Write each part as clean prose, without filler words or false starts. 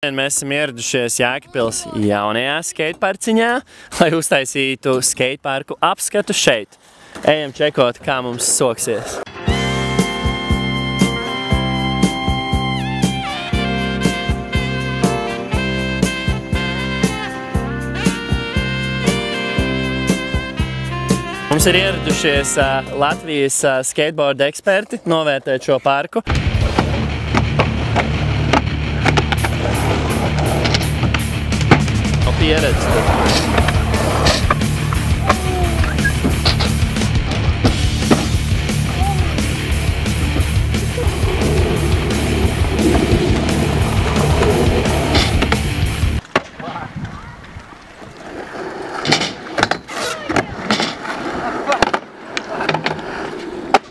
Mēs esam ieradušies Jēkabpils jaunajā skateparciņā, lai uztaisītu skateparku apskatu šeit. Ejam čekot, kā mums soksies. Mums ir ieradušies Latvijas skateboard eksperti novērtēt šo parku. Pieredzi tad.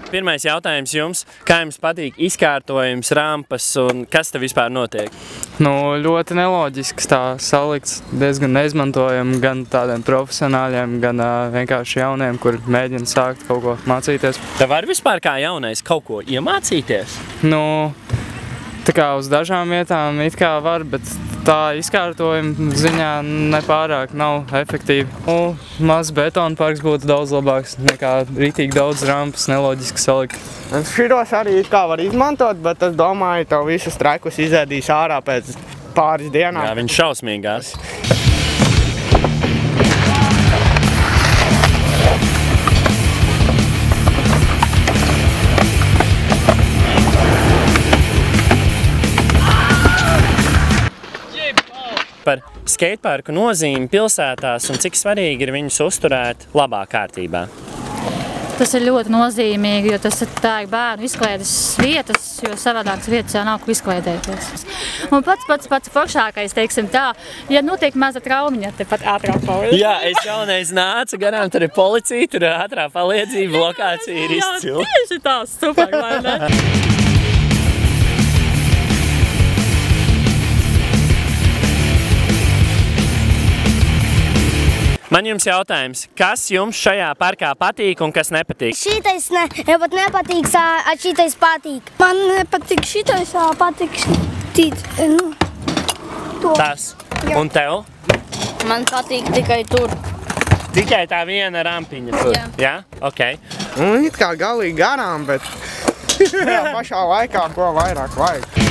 Pirmais jautājums jums, kā jums patīk izkārtojums, rampas un kas te vispār notiek? Ļoti neloģisks tā salikts, diezgan neizmantojami gan tādiem profesionāļiem, gan vienkārši jauniem, kur mēģina sākt kaut ko mācīties. Tev var vispār kā jaunais kaut ko iemācīties? Tā kā uz dažām vietām it kā var, bet tā izkārtojuma ziņā nepārāk nav efektīvi. Mazs betona parks būtu daudz labāks nekā rītīgi daudz rampas, neloģiski salikt. Šitos arī it kā var izmantot, bet es domāju, tev visus trekus izēdīs ārā pēc pāris dienām. Jā, viņš šausmīgās. Par skateparku nozīmi pilsētās un cik svarīgi ir viņus uzturēt labā kārtībā? Tas ir ļoti nozīmīgi, jo tā ir bērnu izklaides vietas, jo savādākas vietas jau nav, kur izklaidēties. Un pats foršākais, teiksim tā, ja notiek maza traumiņa, tepat ātrā palīdzība. Jā, es jaunais nācu garām, tur ir policija, tur ir ātrā palīdzība, lokācija ir izcila. Jā, tieši tā, super, vai ne? Man jums jautājums, kas jums šajā parkā patīk un kas nepatīk? Šitais pat nepatīk, šitais patīk. Man nepatīk šitais, patīk Tas. Jā. Un tev? Man patīk tikai tur. Tikai tā viena rampiņa tur? Jā? Ok. It kā galīgi garām, bet pašā laikā ko vairāk vajag.